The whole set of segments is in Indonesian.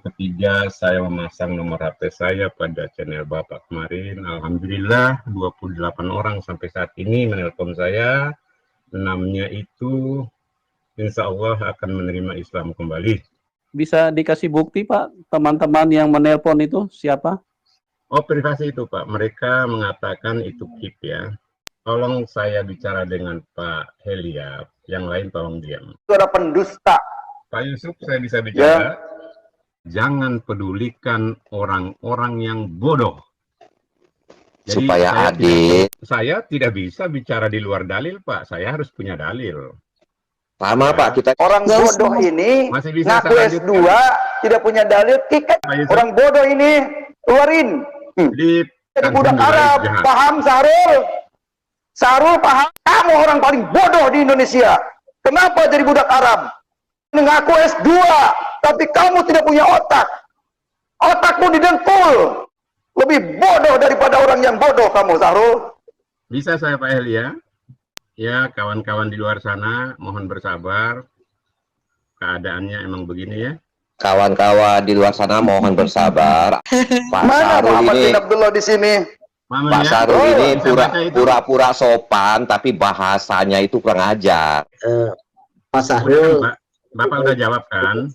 ketiga saya memasang nomor HP saya pada channel Bapak kemarin. Alhamdulillah 28 orang sampai saat ini menelpon saya. 6-nya itu insya Allah akan menerima Islam kembali. Bisa dikasih bukti Pak, teman-teman yang menelpon itu siapa? Oh, privasi itu Pak, mereka mengatakan itu keep ya. Tolong saya bicara dengan Pak Helia, yang lain tolong diam. Saudara pendusta. Pak Yusuf, saya bisa bicara? Ya. Jangan pedulikan orang-orang yang bodoh. Jadi supaya adil. Saya tidak bisa bicara di luar dalil, Pak. Saya harus punya dalil. Sama ya. Pak, kita orang bodoh ini masih bisa ngaku S2, tidak punya dalil, kikat. Orang bodoh ini keluarin. Jadi budak Arab, paham Sahrul? Sahrul paham? Kamu orang paling bodoh di Indonesia. Kenapa jadi budak Arab? Mengaku S2, tapi kamu tidak punya otak. Otakmu didengkul. Lebih bodoh daripada orang yang bodoh kamu, Sahrul. Bisa saya Pak Helia? Ya, kawan-kawan di luar sana, mohon bersabar. Keadaannya emang begini ya. Kawan-kawan di luar sana mohon bersabar. Pak Sahrul ini Abdullah di sini. Pak Sahrul ini pura-pura sopan, tapi bahasanya itu kurang ajar. Pak Sahrul, Bapak udah jawab kan?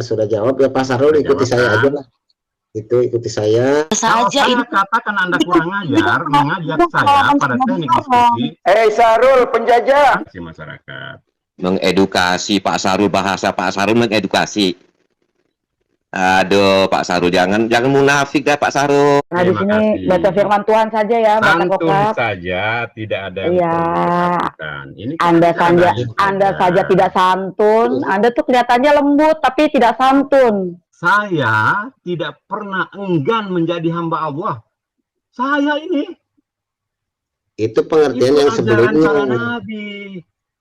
Sudah jawab ya Pak Sahrul, ikuti saya aja lah. Itu ikuti saya. Kalau saya katakan Anda kurang ajar, mengajak saya pada teknik diskusi. Sahrul, penjajah. Si masyarakat. Mengedukasi Pak Sahrul, bahasa Pak Sahrul mengedukasi. Aduh Pak Sahrul, jangan munafik dah Pak Sahrul. Nah di sini baca firman Tuhan saja ya, baca kokap saja, tidak ada yang ini Anda saja tidak santun. Anda tuh kelihatannya lembut tapi tidak santun. Saya tidak pernah enggan menjadi hamba Allah. Saya ini. Itu pengertian yang sebelumnya. Para nabi.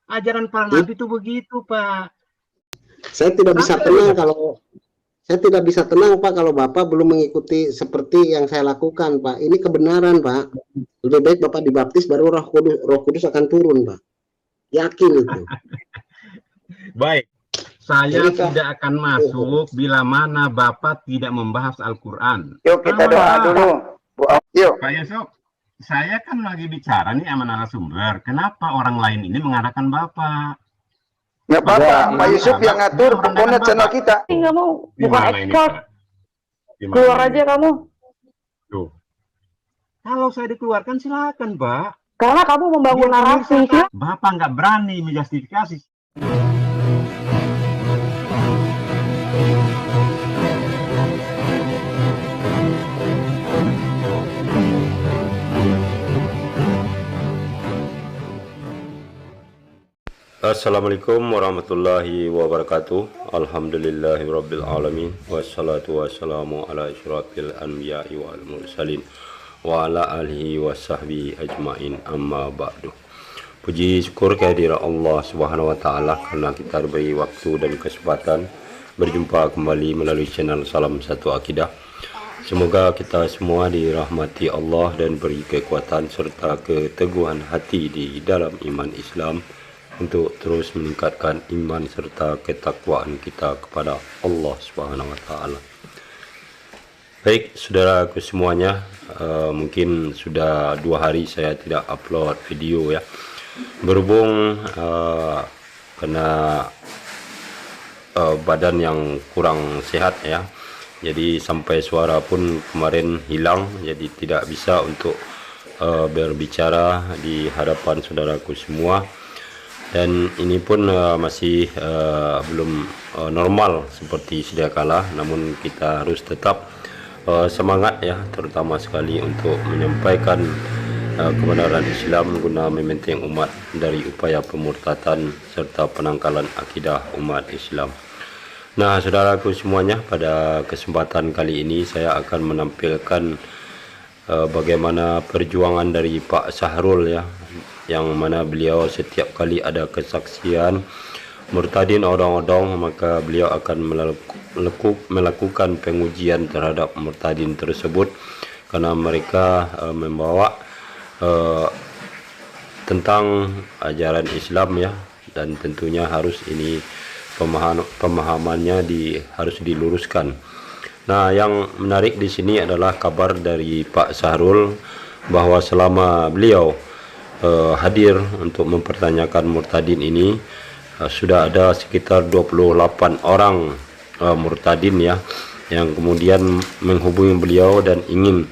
Ajaran para nabi itu begitu, Pak. Saya tidak bisa tenang kalau Pak kalau Bapak belum mengikuti seperti yang saya lakukan, Pak. Ini kebenaran, Pak. Lebih baik Bapak dibaptis baru Roh Kudus akan turun, Pak. Yakin itu. Baik. Saya tidak akan masuk bila mana Bapak tidak membahas Al-Quran. Yuk kita doa dulu. Yuk. Pak Yusuf, saya kan lagi bicara nih sama narasumber. Kenapa orang lain ini mengarahkan Bapak? Nggak apa-apa, Pak Yusuf yang ngatur pokoknya channel kita. Nggak mau, bukan ekspor. Keluar aja kamu. Tuh. Kalau saya dikeluarkan silakan, Pak. Karena kamu membangun narasi. Bapak nggak berani menjustifikasi. Assalamualaikum warahmatullahi wabarakatuh. Alhamdulillahirabbil alamin wassalatu wassalamu ala asyrafil anbiya'i wal mursalin wa ala alihi wasahbihi ajmain, amma ba'du. Puji syukur kehadirat Allah Subhanahu wa taala karena kita diberi waktu dan kesempatan berjumpa kembali melalui channel Salam Satu Akidah. Semoga kita semua dirahmati Allah dan beri kekuatan serta keteguhan hati di dalam iman Islam untuk terus meningkatkan iman serta ketakwaan kita kepada Allah Subhanahu wa taala. Baik, saudaraku semuanya, mungkin sudah 2 hari saya tidak upload video ya. Berhubung kena badan yang kurang sehat ya. Jadi sampai suara pun kemarin hilang, jadi tidak bisa untuk berbicara di hadapan saudaraku semua. Dan ini pun masih belum normal seperti sedia kala, namun kita harus tetap semangat ya, terutama sekali untuk menyampaikan kebenaran Islam guna membentengi umat dari upaya pemurtatan serta penangkalan akidah umat Islam. Nah, saudaraku semuanya, pada kesempatan kali ini saya akan menampilkan bagaimana perjuangan dari Pak Sahrul ya, yang mana beliau setiap kali ada kesaksian murtadin odong-odong, maka beliau akan melakukan pengujian terhadap murtadin tersebut karena mereka membawa tentang ajaran Islam ya, dan tentunya harus ini pemahamannya harus diluruskan. Nah, yang menarik di sini adalah kabar dari Pak Sahrul bahwa selama beliau hadir untuk mempertanyakan murtadin ini, sudah ada sekitar 28 orang murtadin ya, yang kemudian menghubungi beliau dan ingin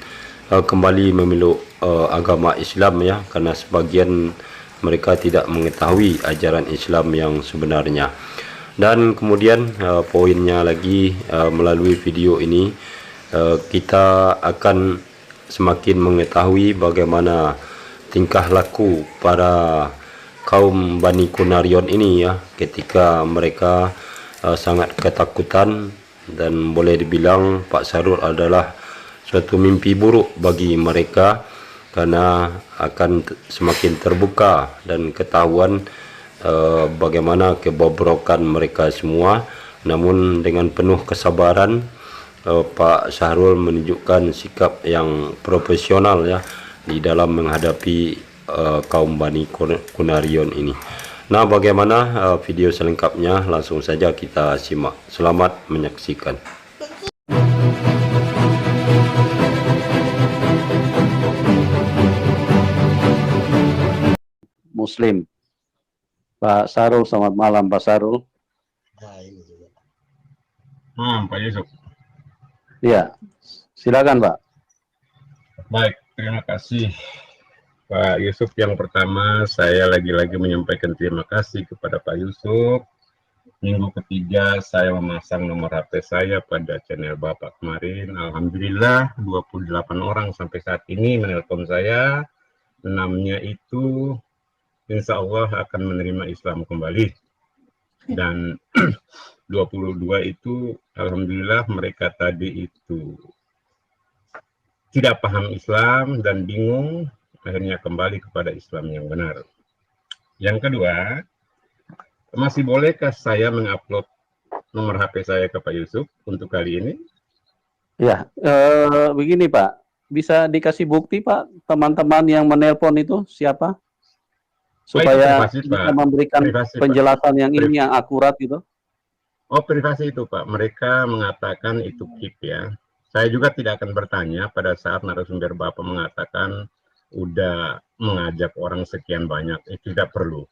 kembali memeluk agama Islam ya, karena sebagian mereka tidak mengetahui ajaran Islam yang sebenarnya. Dan kemudian poinnya lagi, melalui video ini kita akan semakin mengetahui bagaimana tingkah laku para kaum Bani Kunarion ini ya, ketika mereka sangat ketakutan, dan boleh dibilang Pak Sahrul adalah suatu mimpi buruk bagi mereka, karena akan semakin terbuka dan ketahuan bagaimana kebobrokan mereka semua. Namun dengan penuh kesabaran Pak Sahrul menunjukkan sikap yang profesional ya di dalam menghadapi kaum Bani Kunarion ini. Nah, bagaimana video selengkapnya, langsung saja kita simak. Selamat menyaksikan. Muslim. Pak Sahrul, selamat malam Pak Sahrul. Pak Yusuf. Ya, silakan Pak. Baik, terima kasih Pak Yusuf. Yang pertama, saya lagi-lagi menyampaikan terima kasih kepada Pak Yusuf. Minggu ketiga saya memasang nomor HP saya pada channel Bapak kemarin. Alhamdulillah 28 orang sampai saat ini menelpon saya. 6-nya itu insya Allah akan menerima Islam kembali. Dan 22 itu alhamdulillah mereka tadi itu tidak paham Islam dan bingung, akhirnya kembali kepada Islam yang benar. Yang kedua, masih bolehkah saya mengupload nomor HP saya ke Pak Yusuf untuk kali ini? Ya, begini Pak, bisa dikasih bukti Pak, teman-teman yang menelpon itu siapa? Supaya kita memberikan penjelasan yang ini yang akurat gitu. Oh, privasi itu Pak, mereka mengatakan itu keep ya. Saya juga tidak akan bertanya pada saat narasumber Bapak mengatakan udah mengajak orang sekian banyak, itu tidak perlu.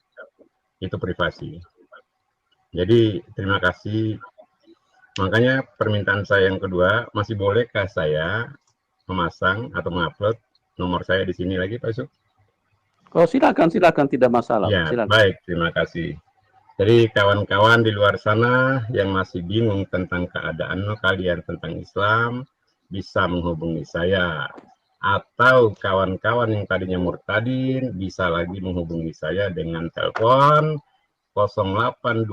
Itu privasi. Jadi terima kasih. Makanya permintaan saya yang kedua, masih bolehkah saya memasang atau mengupload nomor saya di sini lagi Pak Yusuf? Oh, silakan, tidak masalah. Ya, silakan. Baik, terima kasih. Jadi kawan-kawan di luar sana yang masih bingung tentang keadaan kalian tentang Islam, bisa menghubungi saya. Atau kawan-kawan yang tadinya murtadin, bisa lagi menghubungi saya dengan telepon 0812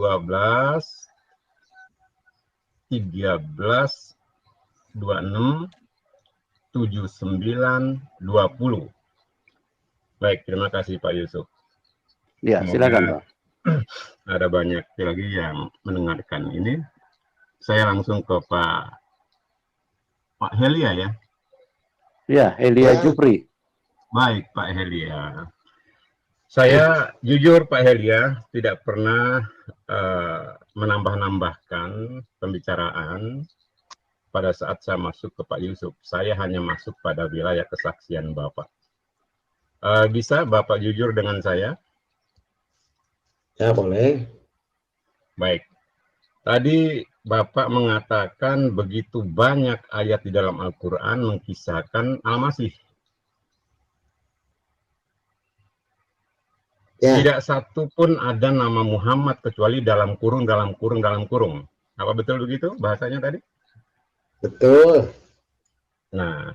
13 26 79 20. Baik, terima kasih Pak Yusuf. Ya, silakan Pak. Ada banyak lagi yang mendengarkan ini. Saya langsung ke Pak Helia ya. Ya, Helia Jupri. Baik Pak Helia. Saya jujur Pak Helia tidak pernah menambah-nambahkan pembicaraan pada saat saya masuk ke Pak Yusuf. Saya hanya masuk pada wilayah kesaksian Bapak. Bisa Bapak jujur dengan saya? Ya, boleh. Baik. Tadi Bapak mengatakan begitu banyak ayat di dalam Al-Quran mengkisahkan Al-Masih. Ya. Tidak satu pun ada nama Muhammad kecuali dalam kurung. Apa betul begitu bahasanya tadi? Betul. Nah,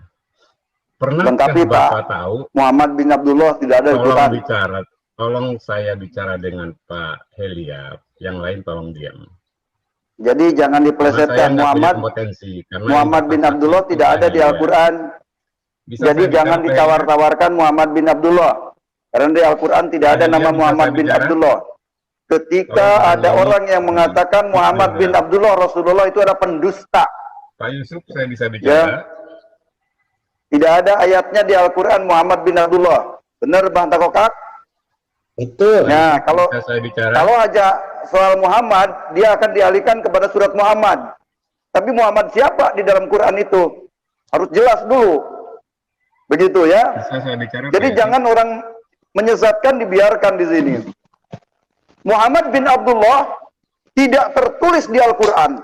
pernahkah Bapak tahu Muhammad bin Abdullah tidak ada Al-Quran? Tolong saya bicara dengan Pak Helia, yang lain tolong diam. Jadi jangan dipelesetkan Muhammad bin Abdullah tidak ada di Al-Quran. Jadi jangan ditawar-tawarkan Muhammad bin Abdullah. Karena di Al-Quran tidak ada nama Muhammad bin Abdullah. Ketika ada orang yang mengatakan Muhammad bin Abdullah Rasulullah, itu ada pendusta. Pak Yusuf, saya bisa bicara? Tidak ada ayatnya di Al-Quran Muhammad bin Abdullah. Benar Bang Takokak? Betul. Nah, kalau soal Muhammad, dia akan dialihkan kepada surat Muhammad. Tapi Muhammad siapa di dalam Quran itu? Harus jelas dulu. Begitu ya. Jadi jangan orang menyesatkan dibiarkan di sini. Muhammad bin Abdullah tidak tertulis di Al-Quran.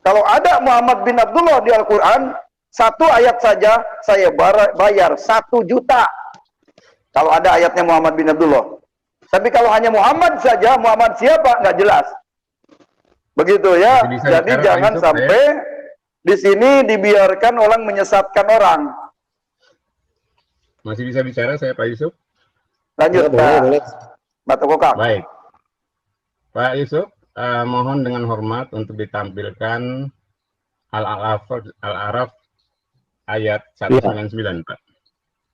Kalau ada Muhammad bin Abdullah di Al-Quran, satu ayat saja saya bayar 1 juta. Kalau ada ayatnya Muhammad bin Abdullah. Tapi kalau hanya Muhammad saja, Muhammad siapa? Nggak jelas. Begitu ya. Jadi jangan sampai di sini dibiarkan orang menyesatkan orang. Masih bisa bicara saya Pak Yusuf? Lanjut Pak. Batu Kokak. Baik. Pak Yusuf, mohon dengan hormat untuk ditampilkan Al-A'raf ayat 199, Pak.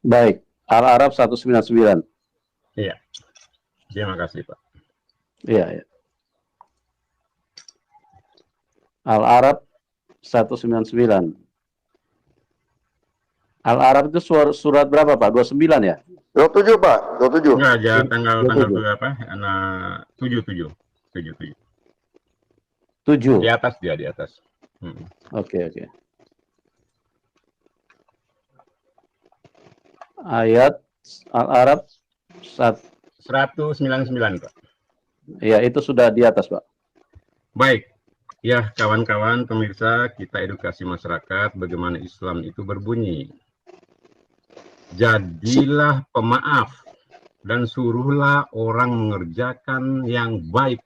Baik, Al-A'raf 199. Iya. Terima kasih, Pak. Iya, ya. Al-A'raf 199. Al-A'raf itu surat berapa, Pak? 29 ya? 27, Pak. 27. Enggak, aja tanggal berapa? 7. 7. Di atas dia, di atas. Oke. Ayat Al-A'raf 199, Pak. Ya, itu sudah di atas, Pak. Baik. Ya, kawan-kawan pemirsa, kita edukasi masyarakat bagaimana Islam itu berbunyi. Jadilah pemaaf dan suruhlah orang mengerjakan yang baik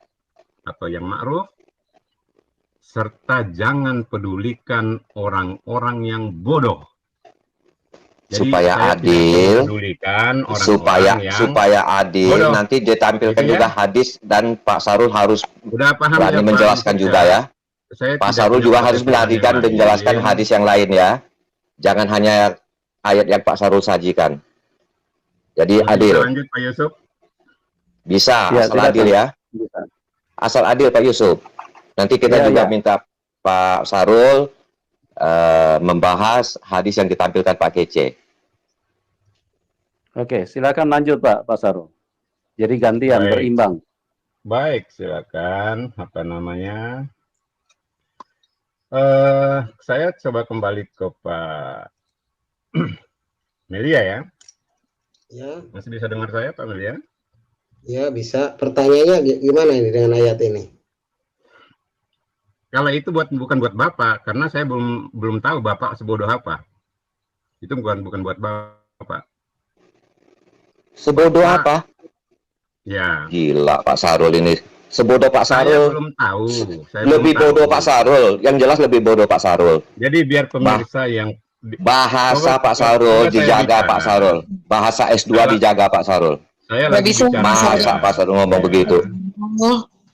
atau yang ma'ruf, serta jangan pedulikan orang-orang yang bodoh. Jadi supaya adil, supaya adil, bodoh. Nanti ditampilkan juga hadis dan Pak Sarul harus berani menjelaskan juga ya. Pak Sarul juga harus berhadikan dan menjelaskan hadis yang lain ya. Jangan hanya ayat yang Pak Sarul sajikan. Jadi adil. Lanjut Pak Yusuf. Bisa, asal adil ya. Asal adil Pak Yusuf. Nanti kita juga minta Pak Sarul membahas hadis yang ditampilkan Pak Kece. Oke, silakan lanjut Pak Sarul. Jadi gantian, berimbang. Baik, silakan. Apa namanya? Saya coba kembali ke Pak Melia ya. Ya. Masih bisa dengar saya Pak Melia? Ya bisa. Pertanyaannya gimana ini dengan ayat ini? Kalau itu bukan buat Bapak, karena saya belum tahu Bapak sebodoh apa. Itu bukan buat Bapak. Sebodoh apa? Ya. Gila Pak Sarul ini. Sebodoh Pak Sarul. Saya belum tahu. Lebih bodoh Pak Sarul. Yang jelas lebih bodoh Pak Sarul. Jadi biar pemirsa yang bahasa Pak Sarul dijaga Pak Sarul. Bahasa S2 dijaga Pak Sarul. Saya lagi bicara. Masa Pak Sarul ngomong begitu?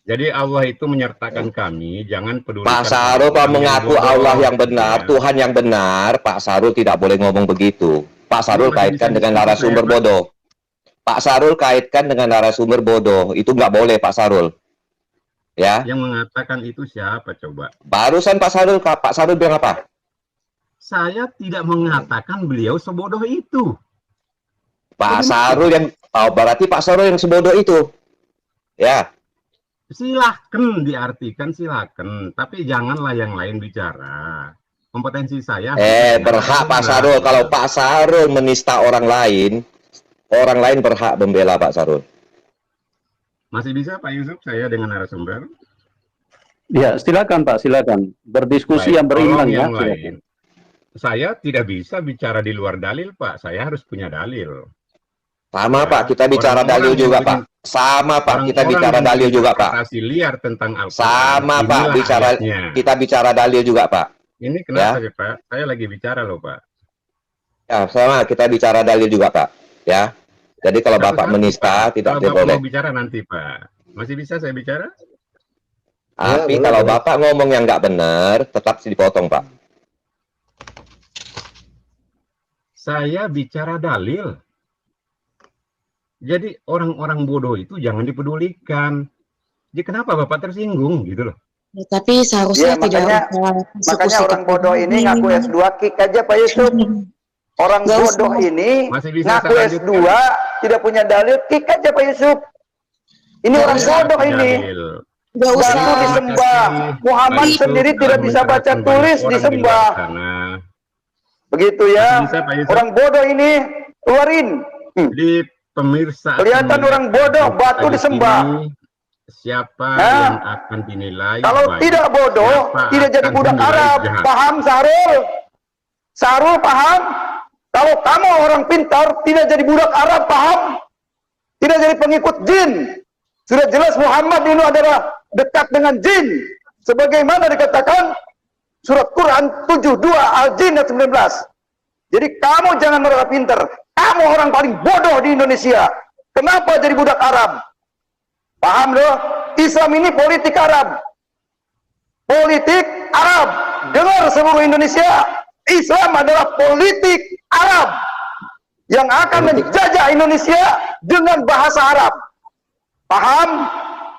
Jadi Allah itu menyertakan kami, jangan peduli. Pak Sarul Pak mengaku Allah yang benar, Tuhan yang benar. Pak Sarul tidak boleh ngomong begitu. Pak Sarul kaitkan dengan narasumber bodoh. Pak Sarul kaitkan dengan narasumber bodoh. Itu nggak boleh Pak Sarul. Ya. Yang mengatakan itu siapa coba? Barusan Pak Sarul bilang apa? Saya tidak mengatakan beliau sebodoh itu. Pak Sarul yang berarti Pak Sarul yang sebodoh itu. Ya. Silahkan diartikan, silahkan. Tapi janganlah yang lain bicara. Kompetensi saya. Berhak Pak Sarul. Kalau Pak Sarul menista orang lain berhak membela Pak Sarul. Masih bisa Pak Yusuf saya dengan narasumber? Ya, silakan Pak, silakan. Berdiskusi yang berimbang ya. Saya tidak bisa bicara di luar dalil Pak. Saya harus punya dalil. Sama ya, Pak, kita bicara dalil juga Pak. Sama Pak, kita bicara dalil juga Pak. Liar tentang sama Pak, kita bicara dalil juga Pak. Ini kenapa ya Pak? Saya lagi bicara loh Pak. Ya, sama kita bicara dalil juga Pak. Ya. Jadi kalau Bapak menista tidak boleh. Bapak mau bicara nanti Pak. Masih bisa saya bicara? Tapi kalau Bapak ngomong yang nggak benar, tetap dipotong Pak. Saya bicara dalil. Jadi orang-orang bodoh itu jangan dipedulikan. Jadi kenapa Bapak tersinggung gitu loh? Ya, tapi seharusnya makanya orang bodoh ini ngaku S2 kick aja Pak Yusuf. Orang bodoh ini ngaku S2 tidak punya dalil kick aja Pak Yusuf. Ini orang bodoh ini. Gak usah. Batu disembah. Muhammad sendiri tidak bisa baca tulis disembah. Begitu ya. Orang bodoh ini keluarin. Di pemirsa. Kelihatan orang bodoh, batu disembah. Siapa yang akan dinilai? Kalau tidak bodoh, tidak jadi budak Arab. Paham Sahrul? Sahrul paham? Kalau kamu orang pintar, tidak jadi budak Arab, paham? Tidak jadi pengikut jin. Sudah jelas Muhammad ini adalah dekat dengan jin. Sebagaimana dikatakan surat Quran 72 Al-Jin 19. Jadi kamu jangan merasa pintar. Kamu orang paling bodoh di Indonesia. Kenapa jadi budak Arab? Paham loh? Islam ini politik Arab. Politik Arab. Dengar seluruh Indonesia. Islam adalah politik Arab yang akan menjajah Indonesia dengan bahasa Arab. Paham?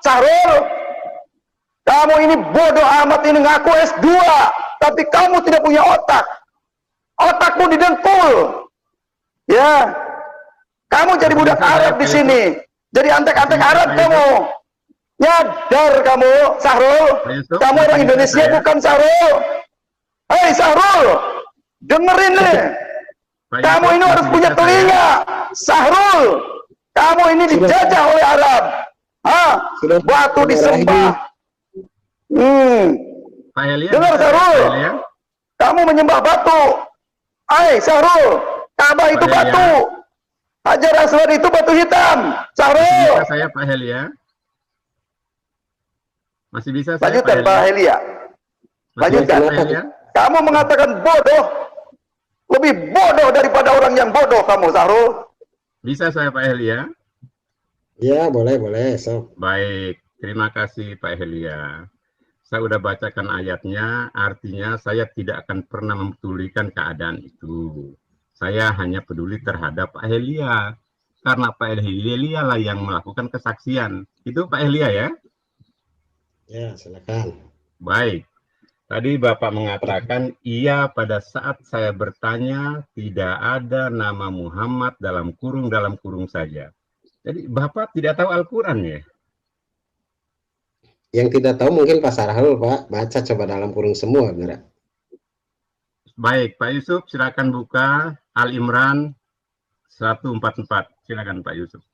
Sahrul? Kamu ini bodoh amat, ini ngaku S2, tapi kamu tidak punya otak. Otakmu didengkul. Ya. Kamu jadi budak Arab di sini. Jadi antek-antek Arab kamu. Nyadar kamu, Sahrul. Kamu orang Indonesia bukan Sahrul. Hei Sahrul, dengerin nih. Kamu ini harus punya telinga. Sahrul, kamu ini dijajah oleh Arab. Batu disembah. Dengar Sahrul, kamu menyembah batu. Hei Sahrul, Ka'bah itu batu. Hajar Aswad itu batu hitam. Sahrul. Bisa saya Pak Helia? Masih bisa saya lanjutkan Pak Helia. Lanjutkan. Kamu mengatakan bodoh. Lebih bodoh daripada orang yang bodoh kamu, Sahrul. Bisa saya Pak Helia? Ya, boleh. So. Baik, terima kasih Pak Helia. Saya sudah bacakan ayatnya, artinya saya tidak akan pernah mempedulikan keadaan itu. Saya hanya peduli terhadap Pak Helia. Karena Pak Helia lah yang melakukan kesaksian. Itu Pak Helia ya? Ya, silakan. Baik. Tadi Bapak mengatakan, iya pada saat saya bertanya, tidak ada nama Muhammad dalam kurung saja. Jadi Bapak tidak tahu Al-Quran ya? Yang tidak tahu mungkin Pak Sahrul, Pak. Baca coba dalam kurung semua, benar. Baik, Pak Yusuf, silakan buka Al-Imran 144. Silakan Pak Yusuf.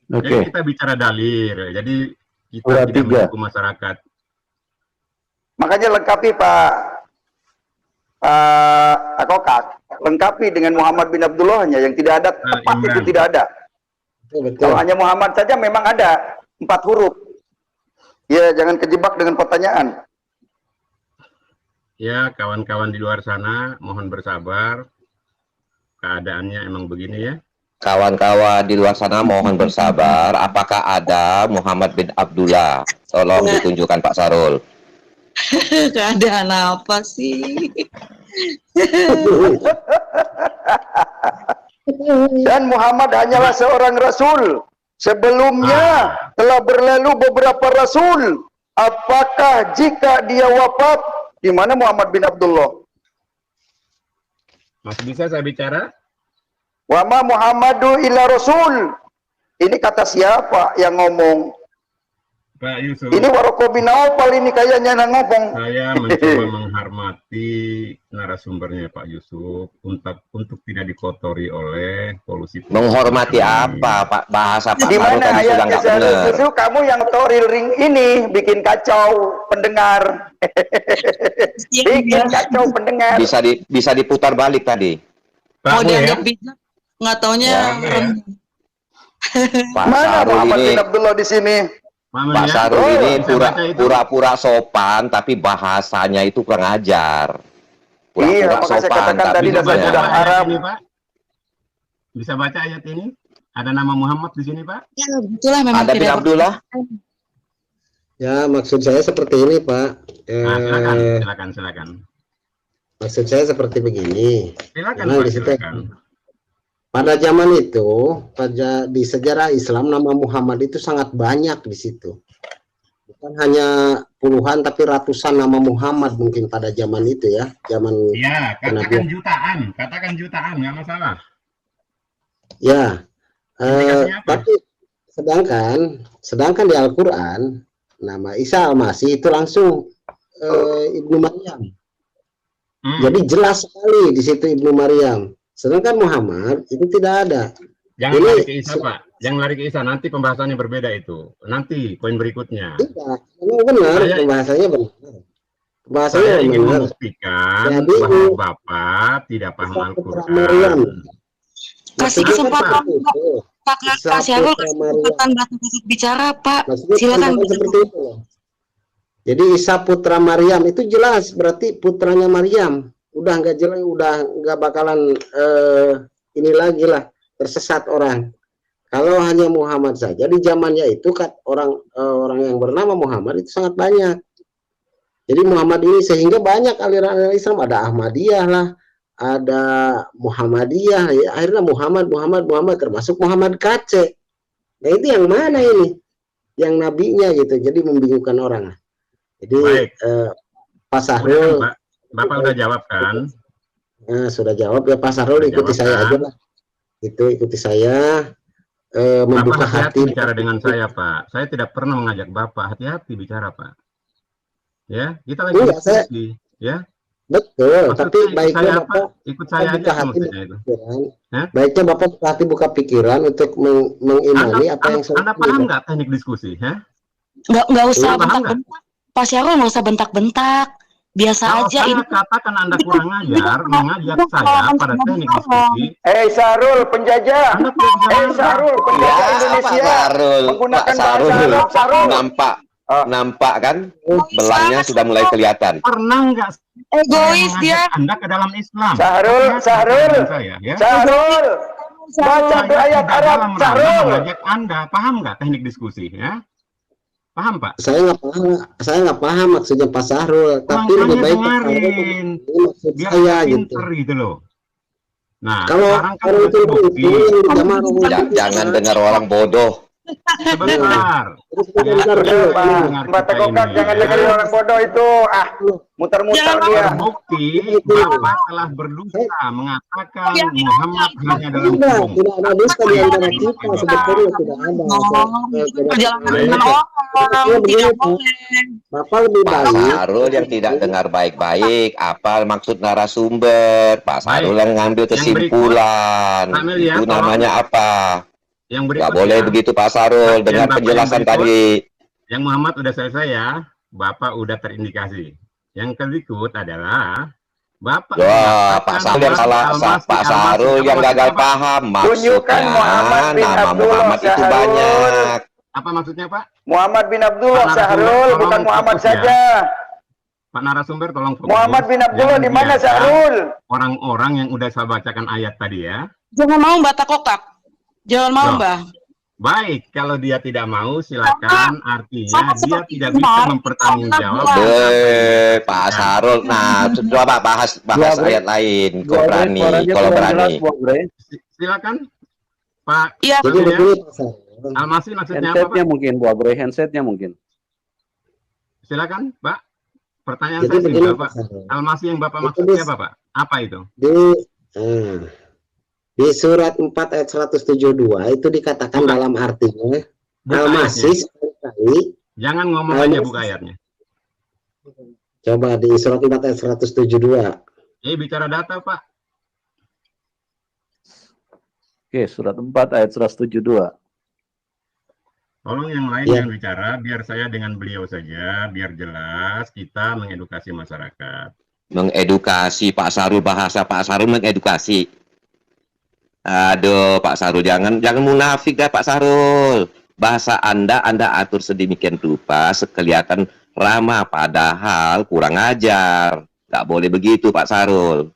Jadi kita bicara dalil, jadi kita tidak mengganggu masyarakat. Makanya lengkapi Pak Kokak, lengkapi dengan Muhammad bin Abdullahnya yang tidak ada, tepat itu tidak ada. Betul. Kalau hanya Muhammad saja memang ada 4 huruf. Ya, jangan kejebak dengan pertanyaan. Ya, kawan-kawan di luar sana, mohon bersabar. Keadaannya emang begini ya. Kawan-kawan di luar sana mohon bersabar. Apakah ada Muhammad bin Abdullah? Tolong ditunjukkan Pak Sahrul. Keadaan apa sih? Dan Muhammad hanyalah seorang rasul. Sebelumnya telah berlalu beberapa rasul. Apakah jika dia wafat, di mana Muhammad bin Abdullah? Masih bisa saya bicara? Wa ma Muhammadu illa rasul. Ini kata siapa yang ngomong? Pak Yusuf. Ini Waroko bin Aufal ini kayaknya yang ngomong. Saya mencoba menghormati narasumbernya Pak Yusuf untuk tidak dikotori oleh polusi. Menghormati apa Pak? Bahasa Pak Di mana tadi sudah nggak benar. Justru kamu yang toril ring ini bikin kacau pendengar. Bikin kacau pendengar. Bisa diputar balik tadi. Mau dianggap bijak, nggak taunya. Pak Mana Sahrul Muhammad ini, bin Abdullah di sini? Pak Sahrul ini pura-pura sopan, tapi bahasanya itu kurang ajar. Iya, makanya saya katakan tadi dasar budak Arab. Ini, Pak? Bisa baca ayat ini? Ada nama Muhammad di sini, Pak? Ya, itulah memang ada bin Abdullah. Ya, maksud saya seperti ini, Pak. Silakan. Maksud saya seperti begini. Silakan. Pada zaman itu, di sejarah Islam nama Muhammad itu sangat banyak di situ. Bukan hanya puluhan tapi ratusan nama Muhammad mungkin pada zaman itu ya. Zaman ya, katakan jutaan, nggak masalah. Ya. sedangkan di Al-Quran nama Isa Al-Masih itu langsung Ibnu Maryam. Jadi jelas sekali di situ Ibnu Maryam. Sedangkan Muhammad itu tidak ada. Jangan lari ke Isa, Pak. Jangan lari ke Isa. Nanti pembahasannya berbeda itu. Nanti poin berikutnya. Tidak, benar. Pembahasannya benar. Saya ingin membuktikan bahwa Bapak tidak paham Al-Quran. Kasih kesempatan Pak Syahrul, kesempatan bicara, Pak. Silakan. Jadi Isa putra Maryam itu jelas berarti putranya Maryam. Udah nggak jelas, udah nggak bakalan ini lagi lah, tersesat orang. Kalau hanya Muhammad saja di zamannya itu kan orang yang bernama Muhammad itu sangat banyak. Jadi Muhammad ini sehingga banyak aliran Islam, ada Ahmadiyah lah, ada Muhammadiyah, ya, akhirnya Muhammad termasuk Muhammad Kace. Nah itu yang mana ini? Yang nabinya gitu, jadi membingungkan orang. Jadi Pak Sahrul, Bapak udah jawab kan? Sudah jawab ya Pak Sahrul, ikuti saya aja lah. Itu ikuti saya, membuka hati bicara dengan saya, Pak. Saya tidak pernah mengajak Bapak, hati-hati bicara, Pak. Ya, kita lagi diskusi, ya. Betul, tapi baiknya Bapak ikut saya aja maksudnya itu. Baiknya Bapak buka hati, buka pikiran untuk mengimani apa yang Anda paham nggak teknik diskusi, ya? Nggak usah bentak-bentak. Pak Syahrul nggak usah bentak-bentak. Biasa aja ini. Katakan Anda kurang ajar, mengajak saya pada teknik diskusi. Syahrul penjajah. Syahrul penjajah Indonesia. Menggunakan bahasa Syahrul. Nampak kan? Belangnya sudah mulai kelihatan. Pernah nggak egois dia? Anda ke dalam Islam. Syahrul. Baca ayat Arab, Syahrul. Mengajak Anda, paham nggak teknik diskusi, ya? Paham, Pak? Saya nggak paham maksudnya Pak Sahrul, tapi lebih baik maksud saya gitu loh. Nah, kalau itu jangan dengar orang bodoh. Sebentar. Mata kokak, jangan dengar orang bodoh itu. Muter-muter dia. Terbukti Bapak telah berdusta mengatakan Muhammad hanya dalam kurung. Tidak ada dusta di antara kita, sebetulnya tidak ada. Bapak lebih baik. Pak Sahrul yang tidak dengar baik-baik apa maksud narasumber. Pak Sahrul yang ngambil kesimpulan. Itu namanya apa? Nggak boleh begitu Pak Sahrul, dengan penjelasan tadi. Yang Muhammad udah selesai ya, Bapak udah terindikasi. Yang berikut adalah Bapak. Wah, Pak Sahrul yang salah, Pak Sahrul yang gagal paham. Maksudnya nama Muhammad itu banyak. Apa maksudnya Pak? Muhammad bin Abdullah Syahrul, bukan Muhammad saja. Pak narasumber tolong fokus. Muhammad bin Abdullah di mana Syahrul? Orang-orang yang udah saya bacakan ayat tadi ya. Jangan mau Mbak Kokak. Jangan mau Mbak. Baik, kalau dia tidak mau silakan, artinya dia tidak bisa mempertanggungjawab. Pak Sahrul, nah coba bahas ayat lain, kalau berani. Silakan, Pak. Iya. Al-Masih maksudnya apa, Pak? Mungkin, Bu Abre, handsetnya mungkin. Silakan, Pak. Pertanyaan saya sih, Pak. Al-Masih yang Bapak maksud siapa, Pak? Apa itu? Di surat 4 ayat 172 itu dikatakan dalam artinya Al-Masih sekali. Jangan ngomong aja buka ayatnya. Coba di surat 4 ayat 172. Bicara data, Pak. Oke, surat 4 ayat 172. Tolong yang lain yang bicara, biar saya dengan beliau saja, biar jelas kita mengedukasi masyarakat. Mengedukasi Pak Sahrul, bahasa Pak Sahrul mengedukasi. Aduh, Pak Sahrul, jangan munafik dah Pak Sahrul. Bahasa Anda atur sedemikian rupa, kelihatan ramah, padahal kurang ajar. Nggak boleh begitu Pak Sahrul.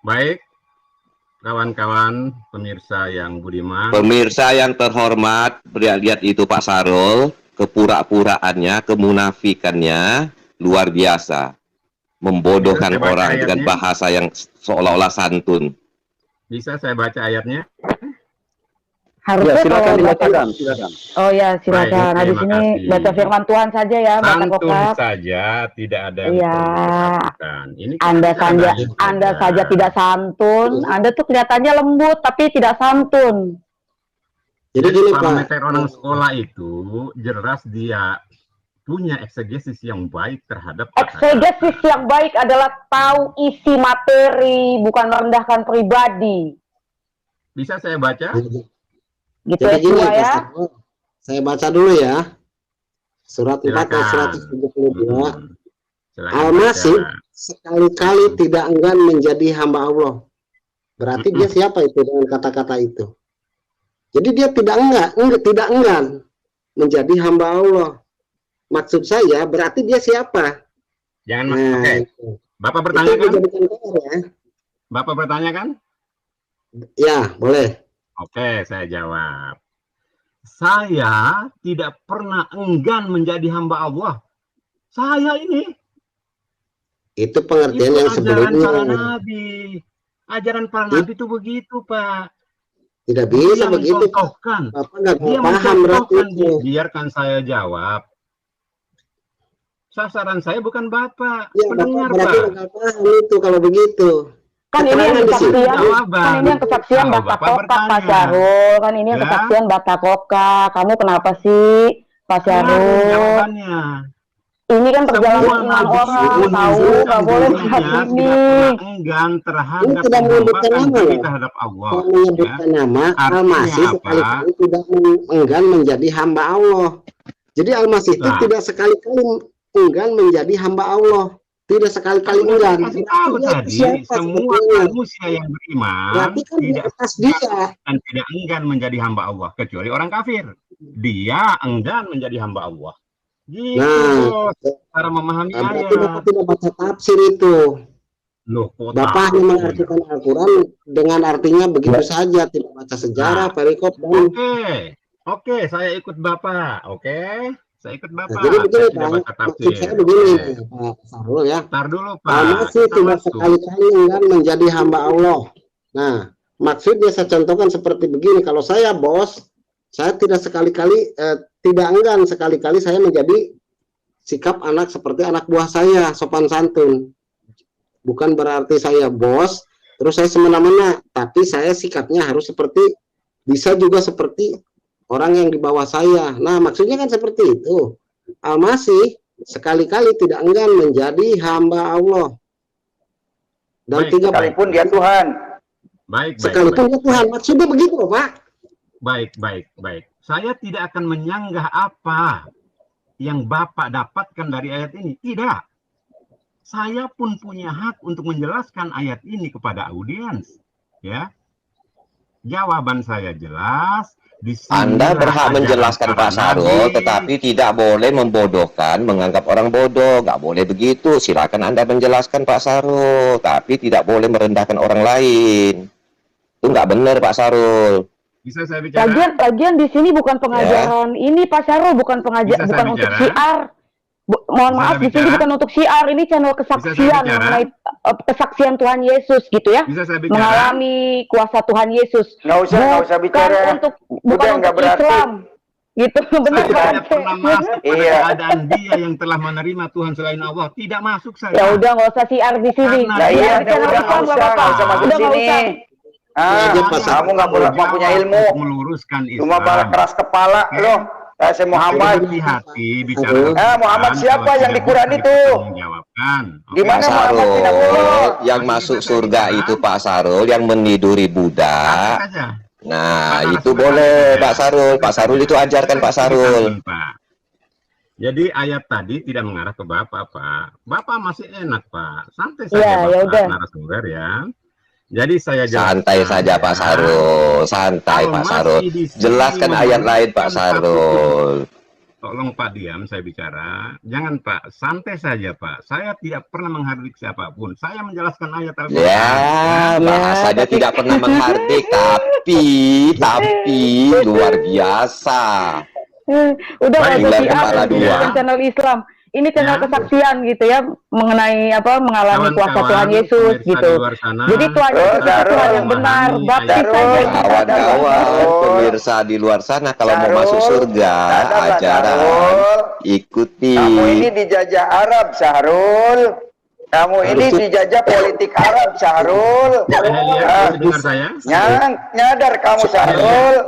Baik, kawan-kawan pemirsa yang budiman. Pemirsa yang terhormat, lihat itu Pak Sahrul, kepura-puraannya, kemunafikannya luar biasa. Membodohkan orang ayatnya dengan bahasa yang seolah-olah santun. Bisa saya baca ayatnya? Harusnya ya, silakan dibacakan. Oh ya, silakan. Nah, di sini baca firman Tuhan saja ya, Bapak Kokak. Saja, tidak ada yang ini Anda saja tidak santun. Anda tuh kelihatannya lembut tapi tidak santun. Jadi gini Pak, parameter orang sekolah itu jelas dia punya eksegesis yang baik terhadap eksegesis yang baik adalah tahu isi materi, bukan merendahkan pribadi. Bisa saya baca? Gitu jadi gini, ya. Saya baca dulu ya. Surat 4 ayat 172. Al-Masih sekali-kali tidak enggan menjadi hamba Allah. Berarti dia siapa itu dengan kata-kata itu? Jadi dia tidak enggan menjadi hamba Allah. Maksud saya berarti dia siapa? Jangan oke. Bapak bertanya kan? Ya. Bapak bertanya kan? Ya, boleh. Oke, saya jawab. Saya tidak pernah enggan menjadi hamba Allah. Saya ini. Itu pengertian yang sebelumnya. Ajaran para nabi. Ajaran para nabi itu begitu, Pak. Tidak bisa begitu. Bapak nggak paham berarti itu. Biarkan saya jawab. Sasaran saya bukan Bapak. Ya, pendengar, Bapak berarti nggak paham itu kalau begitu. Kan ini yang kesaksian Bapak Koka, Pak Syahrul. Kan ini yang kesaksian Bapak Koka. Kamu kenapa sih, Pak Syahrul? Jawabannya. Ini kan perjalanan iman orang, tahu nggak boleh begini. Enggan terhadap ini tidak menyebutkan nama, terhadap Allah. Kalau menyebutkan nama, Al-Masih sekali-kali tidak enggan menjadi hamba Allah. Jadi Al-Masih itu tidak sekali-kali enggan menjadi hamba Allah. Tidak sekali-kali enggan. Semua manusia yang beriman tidak dan tidak enggan menjadi hamba Allah kecuali orang kafir. Dia enggan menjadi hamba Allah. Gitu, cara memahami ayat. Bapak tidak baca tafsir itu. Loh, Bapak hanya mengartikan Al-Quran dengan artinya begitu saja, tidak baca sejarah, perikop dan. Oke, saya ikut Bapak. Oke, saya ikut Bapak. Jadi begini Pak, maksud saya begini Pak Syahrul ya. Tar dulu Pak. Al-Masih tidak sekali-kali enggan menjadi hamba Allah. Nah, maksudnya saya contohkan seperti begini. Kalau saya bos, saya tidak sekali-kali tidak enggan sekali-kali saya menjadi sikap anak seperti anak buah saya, sopan santun. Bukan berarti saya bos, terus saya semena-mena, tapi saya sikapnya harus seperti, bisa juga seperti orang yang di bawah saya. Nah, maksudnya kan seperti itu. Al-Masih sekali-kali tidak enggan menjadi hamba Allah. Dan sekalipun dia Tuhan. Sekalipun dia Tuhan, maksudnya begitu Pak. Baik. Saya tidak akan menyanggah apa yang Bapak dapatkan dari ayat ini. Tidak. Saya pun punya hak untuk menjelaskan ayat ini kepada audiens. Ya. Jawaban saya jelas. Anda berhak menjelaskan Pak Syahrul, tetapi tidak boleh membodohkan, menganggap orang bodoh. Nggak boleh begitu. Silakan Anda menjelaskan Pak Syahrul, tapi tidak boleh merendahkan orang lain. Itu nggak benar Pak Syahrul. Bisa saya bicara? Lagian di sini bukan pengajaran ini Pak Syahrul, bukan pengajaran, bukan untuk syiar. Mohon maaf, di sini bukan untuk syiar, ini channel kesaksian mengenai kesaksian Tuhan Yesus gitu ya. Mengalami kuasa Tuhan Yesus. Nggak usah bicara. Bukan untuk Islam. Gitu, benar kan? Saya tidak pernah masuk pada keadaan dia yang telah menerima Tuhan selain Allah. Tidak masuk saya. Ya udah, nggak usah syiar di sini. Iya, nggak usah masuk sini. Kamu nggak punya ilmu, cuma balas keras kepala loh. Saya Muhammad. Hati-hati bicara. Muhammad siapa yang di Quran itu? Di mana Muhammad tidak boleh? Yang masuk surga itu Pak Syahrul, yang meniduri budak. Nah, itu boleh Pak Syahrul. Pak Syahrul itu ajarkan Pak Syahrul. Jadi ayat tadi tidak mengarah ke Bapak, Pak. Bapak masih enak, Pak. Santai saja, Bapak narasumber ya. Jadi saya santai saja Pak Syahrul, santai Pak Syahrul. Jelaskan ayat lain Pak Syahrul. Tolong Pak diam, saya bicara. Jangan Pak, santai saja Pak. Saya tidak pernah menghardik siapapun. Saya menjelaskan ayat Al-Quran. Ya, bahasanya tidak pernah menghardik, tapi luar biasa. Udah kepala dua. Channel Islam. Ini channel kesaksian gitu ya, mengenai mengalami kuasa Tuhan Yesus gitu. Jadi Tuhan Yesus itu Tuhan yang benar. Baptis saja. Kawan-kawan pemirsa di luar sana, kalau mau masuk surga, ajaran ikuti. Kamu ini dijajah Arab, Syahrul. Kamu ini dijajah politik Arab, Syahrul. Dengar saya? Nyadar kamu, Syahrul.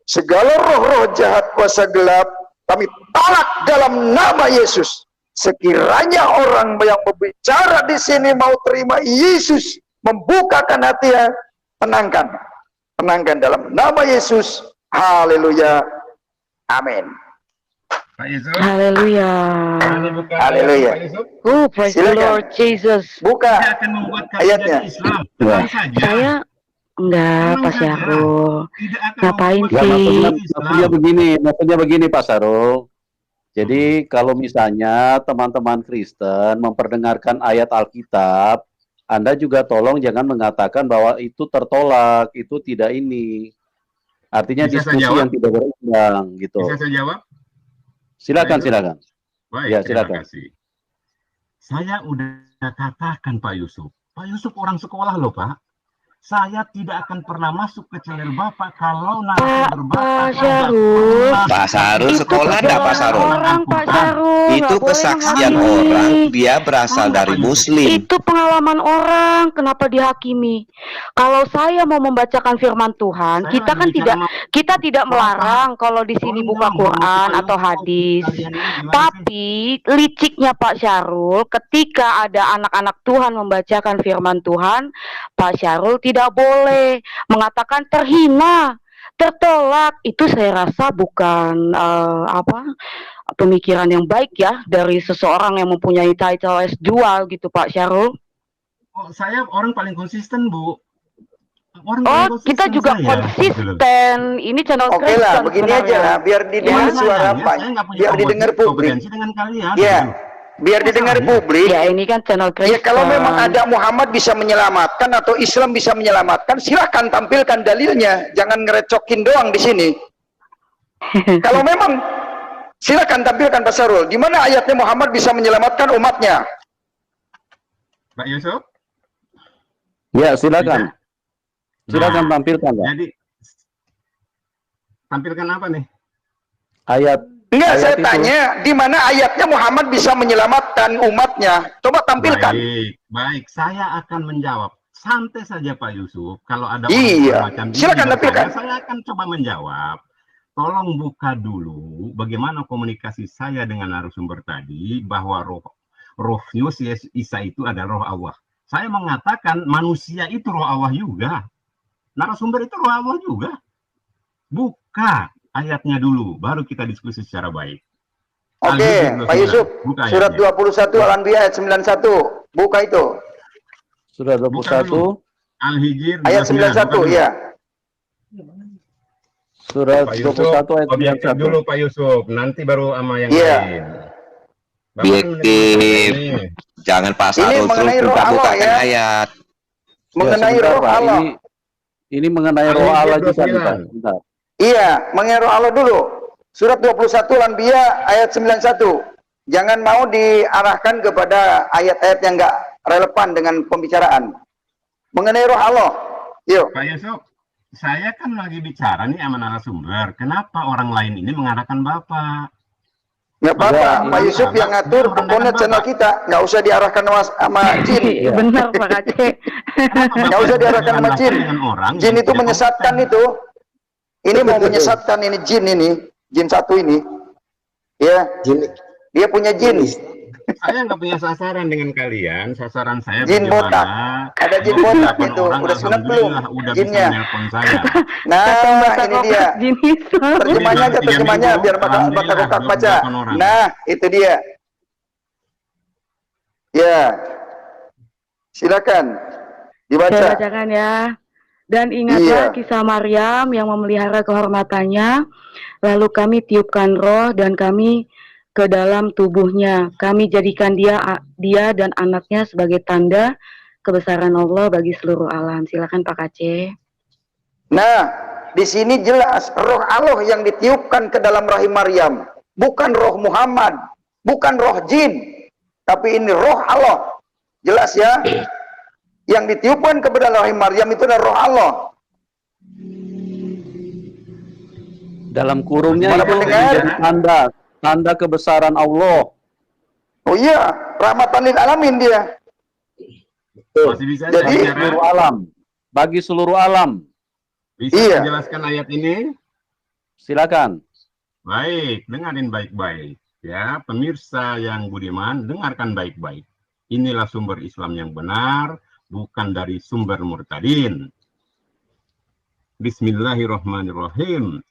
segala roh-roh jahat kuasa gelap kami tolak dalam nama Yesus. Sekiranya orang yang berbicara di sini mau terima Yesus, membukakan hatinya, tenangkan dalam nama Yesus. Haleluya, amin. Haleluya. Haleluya. Oh, praise the Lord Jesus. Buka ayatnya. Saya enggak, Pak Syarul. Ngapain Ya, sih? maksudnya begini Pak Syarul. Jadi kalau misalnya teman-teman Kristen memperdengarkan ayat Alkitab, Anda juga tolong jangan mengatakan bahwa itu tertolak, itu tidak ini. Artinya Bisa diskusi yang tidak berimbang gitu. Bisa saya jawab? Silakan. Baik, Ya, terima silakan. kasih. Saya udah katakan Pak Yusuf orang sekolah loh Pak. Saya tidak akan pernah masuk ke channel Bapak kalau narasumber Bapak. Pak Sarul sekolah enggak Pak Sarul? Pak Syarul. Itu kesaksian orang, dia berasal dari Muslim. Itu pengalaman orang, kenapa dihakimi? Kalau saya mau membacakan firman Tuhan, kita tidak melarang kalau di sini buka Quran atau hadis. Tapi liciknya Pak Syarul, ketika ada anak-anak Tuhan membacakan firman Tuhan, Pak Syarul tidak boleh mengatakan terhina, tertolak. Itu saya rasa bukan pemikiran yang baik ya dari seseorang yang mempunyai title S2 gitu Pak Syarul. Oh, saya orang paling konsisten Bu. Kita juga konsisten. Ini channel Oke lah, begini aja lah, biar didengar suara Pak, biar didengar publik. Dengan kalian. Ya, biar didengar publik. Ya, ini kan channel Kristen. Ya, kalau memang ada Muhammad bisa menyelamatkan atau Islam bisa menyelamatkan, silahkan tampilkan dalilnya. Jangan ngerecokin doang di sini. Kalau memang, silahkan tampilkan Pak Syarul. Di mana ayatnya Muhammad bisa menyelamatkan umatnya? Pak Yusuf? Ya, silakan. Silakan tampilkan, Pak. Jadi tampilkan apa nih? Ayat. Enggak, saya tanya di mana ayatnya Muhammad bisa menyelamatkan umatnya. Coba tampilkan. Baik, saya akan menjawab. Santai saja Pak Yusuf. Kalau ada macam silakan tampilkan. Saya akan coba menjawab. Tolong buka dulu bagaimana komunikasi saya dengan narasumber tadi bahwa roh Isa itu adalah roh Allah. Saya mengatakan manusia itu roh Allah juga. Narasumber itu roh Allah juga. Buka ayatnya dulu, baru kita diskusi secara baik. Oke, Pak Yusuf, surat 21 Al-Anbiya ayat 91. Buka itu. Surat 21 Al-Hijr ayat 91, ya. Surat 21 ayat 91 dulu Pak Yusuf, nanti baru sama yang lain. Objektif. Jangan Pak Sarul terus buka ayat. Mengenai roh Allah. Ini mengenai roh Allah juga, bentar. Iya, mengenai roh Allah dulu. Surat 21 Al-Anbiya ayat 91. Jangan mau diarahkan kepada ayat-ayat yang enggak relevan dengan pembicaraan. Mengenai roh Allah. Yuk. Pak Yusuf, saya kan lagi bicara nih sama narasumber. Kenapa orang lain ini mengarahkan Bapak? Nggak apa-apa, Pak Yusuf yang ngatur pokoknya channel kita. Nggak usah diarahkan sama jin. Benar Pak Aceh. Nggak usah diarahkan sama jin. Jin itu menyesatkan itu. Ini mau menyesatkan ini jin satu ini. Ya, dia punya jin. Saya nggak punya sasaran dengan kalian. Sasaran saya jin botak. Ada jin botak itu. Udah sunat belum? Jinnya. Nah, ini dia. Terjemahnya biar bakal baca. Nah, itu dia. Ya. Silakan dibaca. Bacakan ya. Dan ingatlah kisah Maryam yang memelihara kehormatannya. Lalu kami tiupkan roh dan kami ke dalam tubuhnya. Kami jadikan dia dan anaknya sebagai tanda kebesaran Allah bagi seluruh alam. Silakan Pak Aceh. Nah, di sini jelas roh Allah yang ditiupkan ke dalam rahim Maryam, bukan roh Muhammad, bukan roh jin, tapi ini roh Allah. Jelas ya? Yang ditiupkan ke dalam rahim Maryam itu adalah roh Allah. Dalam kurungnya itu menjadi tanda kebesaran Allah. Oh iya, rahmatan lil alamin dia. Jadi seluruh alam, bagi seluruh alam. Bisa menjelaskan ayat ini? Silakan. Baik, dengarin baik-baik. Ya, pemirsa yang budiman, dengarkan baik-baik. Inilah sumber Islam yang benar, bukan dari sumber murtadin. Bismillahirrahmanirrahim.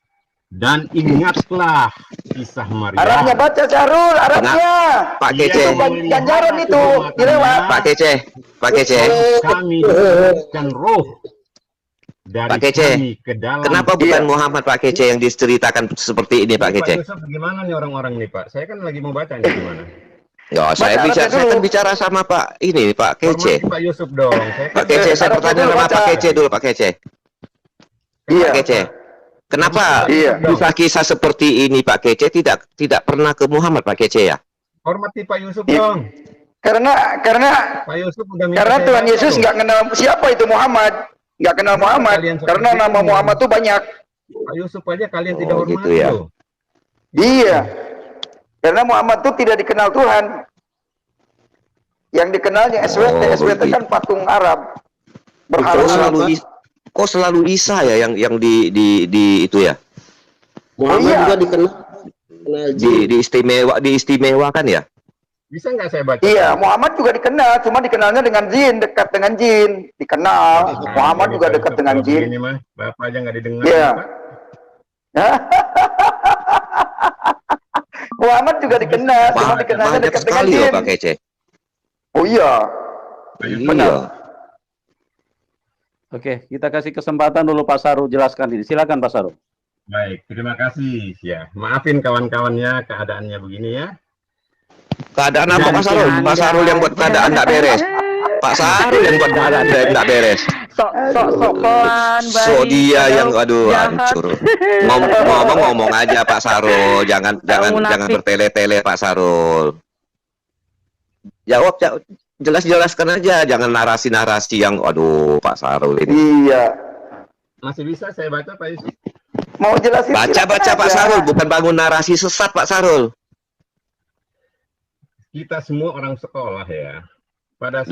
Dan ingatlah kisah Maryam. Arabnya baca Syahrul, Arabnya. Pak Kece. Ganjaran itu, dilewat. Pak Kece. Kami diberikan roh dari Pak Kece. kami ke dalam. Kenapa bukan Muhammad Pak Kece yang diceritakan seperti ini Pak Kece? Pak Yusuf, gimana nih orang-orang nih Pak? Saya kan lagi mau baca nih gimana? Ya, saya kan bicara sama Pak ini Pak Kece. Pak Yusuf dong. Pak Kece, saya bertanya sama Pak Kece dulu Pak Kece. Iya. Pak Kece. Kenapa kisah-kisah seperti ini Pak Kece tidak pernah ke Muhammad Pak Kece ya? Hormati Pak Yusuf dong. Karena Pak Yusuf udah karena Tuhan Yesus nggak kenal siapa itu Muhammad, nggak kenal Muhammad. Karena nama Muhammad tuh banyak. Pak Yusuf aja kalian tidak hormati gitu ya. loh. Iya. Karena Muhammad tuh tidak dikenal Tuhan. Yang dikenalnya SWT kan patung Arab. Berhala. Kok selalu Isa ya yang di itu ya? Muhammad juga dikenal diistimewakan ya? Bisa nggak saya baca? Iya, Muhammad juga dikenal, cuma dikenalnya dengan jin, dekat dengan jin, dikenal. Muhammad juga dekat dengan jin. Ini mah, Bapak aja nggak didengar. Iya. Muhammad juga dikenal, cuma dikenalnya dekat dengan jin. Pak Kece. Oh iya. Benar. Oke, kita kasih kesempatan dulu Pak Sarul jelaskan ini. Silakan Pak Sarul. Baik, terima kasih ya. Maafin kawan-kawannya keadaannya begini ya. Keadaan apa Pak Sarul? Pak Sarul yang buat keadaan tidak beres. Pak Sarul yang buat keadaan tidak beres. Sok pelan, baik. So dia yang aduh hancur. Ngomong aja Pak Sarul, jangan bertele-tele Pak Sarul. Jawab jelas-jelaskan aja, jangan narasi-narasi yang aduh Pak Sarul ini. Iya. Masih bisa saya baca Pak Yusuf? Mau jelasin? Baca Pak Sarul, bukan bangun narasi sesat Pak Sarul. Kita semua orang sekolah ya.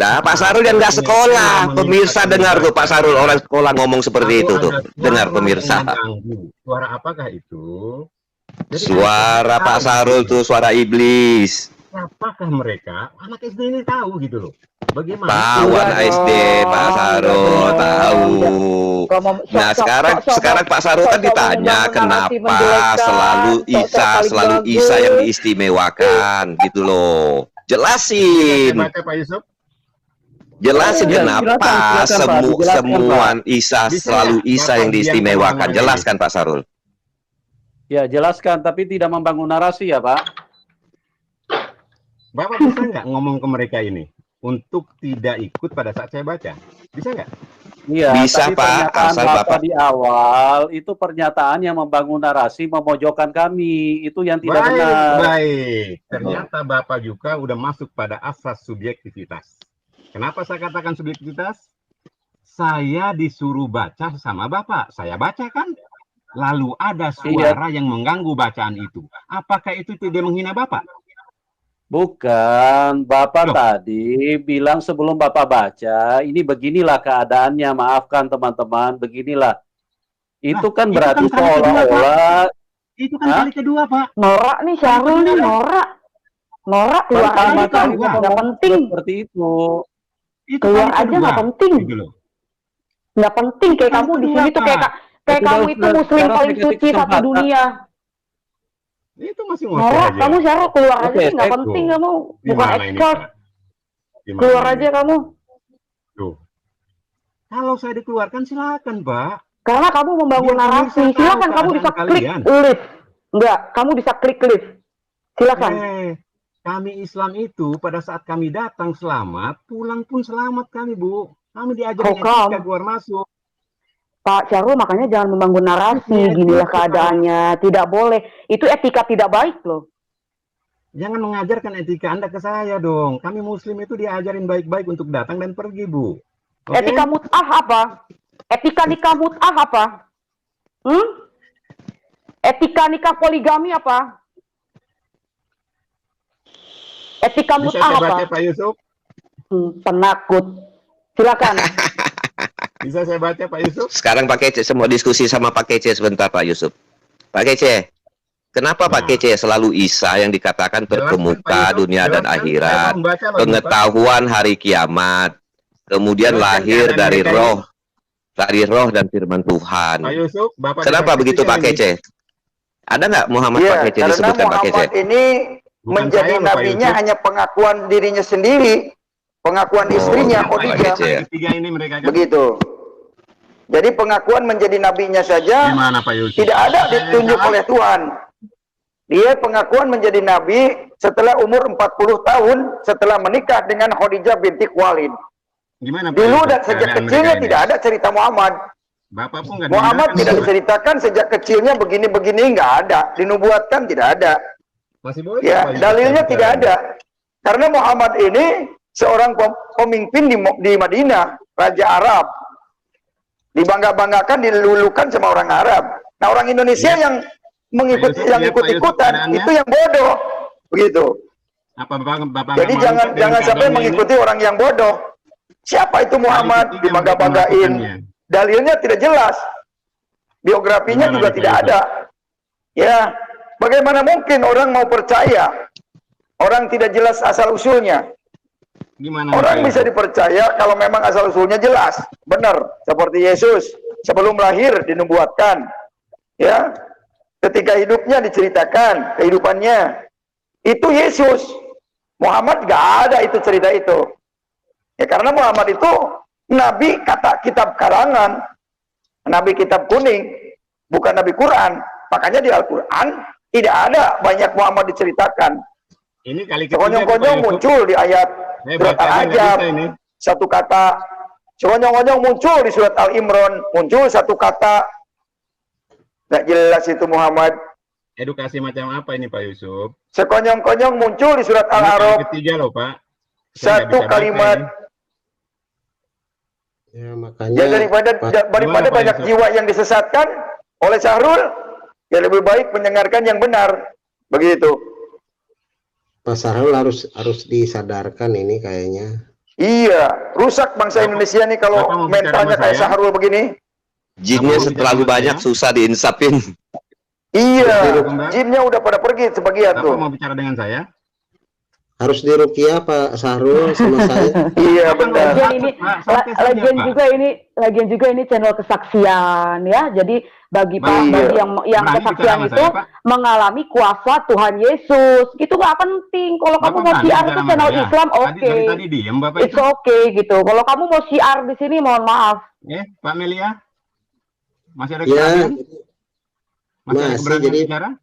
Nah, Pak Sarul yang nggak sekolah, pemirsa dengar tuh Pak Sarul orang sekolah ngomong seperti itu tuh, dengar pemirsa. Suara apakah itu? Suara Pak Sarul tuh suara iblis. Apakah mereka anak SD ini tahu gitu loh? Bagaimana? Tahu anak SD Pak Sarul tahu. Nah sekarang Pak Sarul kan ditanya kenapa selalu Isa yang diistimewakan gitu loh. Jelasin. Jelasin kenapa semua Isa selalu Isa yang diistimewakan. Jelaskan Pak Sarul. Ya jelaskan, tapi tidak membangun narasi ya Pak. Bapak bisa nggak ngomong ke mereka ini untuk tidak ikut pada saat saya baca? Bisa nggak? Iya, bisa Pak, asal Bapak di awal itu pernyataan yang membangun narasi memojokkan kami, itu yang tidak benar. Baik, ternyata Bapak juga udah masuk pada asas subjektivitas. Kenapa saya katakan subjektivitas? Saya disuruh baca sama Bapak, saya bacakan. Lalu ada suara yang mengganggu bacaan itu. Apakah itu tidak menghina Bapak? Bukan, Bapak tadi bilang sebelum Bapak baca, ini beginilah keadaannya, maafkan teman-teman, beginilah. Itu kan berarti seolah-olah... Itu kan kali kedua, Pak. Norak nih, Syahrul nih, norak. Norak, keluar aja kan, nggak penting. Seperti itu. Keluar aja nggak penting. Nggak penting, kayak kamu di sini tuh kayak kamu itu muslim paling suci satu dunia. Itu masih ngomong aja. Kamu Syahrul keluar aja sih, nggak penting kamu, bukan expert. Keluar aja kamu. Tuh. Kalau saya dikeluarkan silakan, Pak. Karena kamu membangun narasi, silakan kamu bisa klik live. Enggak, kamu bisa klik live. Silakan. Kami Islam itu pada saat kami datang selamat, pulang pun selamat kami, Bu. Kami diajarkan etika keluar masuk. Pak Syahrul, makanya jangan membangun narasi, ginilah keadaannya, tidak boleh. Itu etika tidak baik loh. Jangan mengajarkan etika Anda ke saya dong. Kami Muslim itu diajarin baik-baik untuk datang dan pergi, Bu. Okay? Etika mut'ah apa? Etika nikah mut'ah apa? Etika nikah poligami apa? Etika mut'ah apa? Bisa Pak Yusuf? Penakut. Silakan. Bisa saya baca Pak Yusuf? Sekarang Pak Kece, semua diskusi sama Pak Kece sebentar Pak Yusuf. Pak Kece. Kenapa Pak Kece selalu Isa yang dikatakan berkemuka dunia dan akhirat, pengetahuan hari kiamat, kemudian lahir dari roh dan firman Tuhan. Kenapa begitu Pak Kece? Ada nggak Muhammad Pak Kece disebutkan Pak Kece? Muhammad ini menjadi nabinya hanya pengakuan dirinya sendiri, pengakuan istrinya Khadijah. Begitu. Jadi pengakuan menjadi nabinya saja tidak ada ditunjuk oleh Tuhan. Dia pengakuan menjadi nabi setelah umur 40 tahun setelah menikah dengan Khadijah binti Khuwailid. Dulu dan sejak kecilnya tidak ada cerita Muhammad. Muhammad tidak diceritakan sejak kecilnya begini-begini, nggak ada. Dinubuatkan tidak ada. Ya, dalilnya tidak ada. Karena Muhammad ini seorang pemimpin di Madinah, Raja Arab. Dibangga-banggakan, dilulukan sama orang Arab. Nah, orang Indonesia yang mengikuti, yang ikut-ikutan itu yang bodoh, begitu. Jadi jangan sampai mengikuti orang yang bodoh. Siapa itu Muhammad? Dibangga-banggain. Dalilnya tidak jelas, biografinya juga tidak ada. Ya, bagaimana mungkin orang mau percaya? Orang tidak jelas asal usulnya. Orang bisa dipercaya kalau memang asal usulnya jelas, benar. Seperti Yesus sebelum lahir dinubuatkan, ya. Ketika hidupnya diceritakan kehidupannya, itu Yesus. Muhammad gak ada itu cerita itu. Ya karena Muhammad itu nabi kata kitab karangan, nabi kitab kuning, bukan nabi Quran. Makanya di Al-Quran tidak ada banyak Muhammad diceritakan. Ini kali sekonyong-konyong muncul di ayat surat Al-Ahzab satu kata, sekonyong-konyong muncul di surat Al-Imran muncul satu kata. Nggak jelas itu Muhammad. Edukasi macam apa ini Pak Yusuf? Sekonyong-konyong muncul di surat Al-A'raf. Ketiga loh Pak. Satu kalimat. Ya makanya. Ya daripada banyak jiwa yang disesatkan oleh Syahrul, ya lebih baik mendengarkan yang benar. Begitu. Pak Syahrul harus disadarkan ini kayaknya. Iya, rusak bangsa Indonesia nih kalau mentalnya kayak Syahrul begini. Jinnya terlalu banyak, susah diinsapin. Iya, jinnya udah pada pergi sebagian tuh. Mau bicara dengan saya? Harus diruqyah Pak Syahrul sama saya. Iya benar. Lagian juga ini channel kesaksian ya. Jadi bagi yang kesaksian itu mengalami kuasa Tuhan Yesus. Gitu nggak penting. Kalau kamu mau siar itu channel Islam oke. It's okay gitu. Kalau kamu mau siar di sini mohon maaf. Pak Melia? Masih ada keberanian? Masih jadi bicara?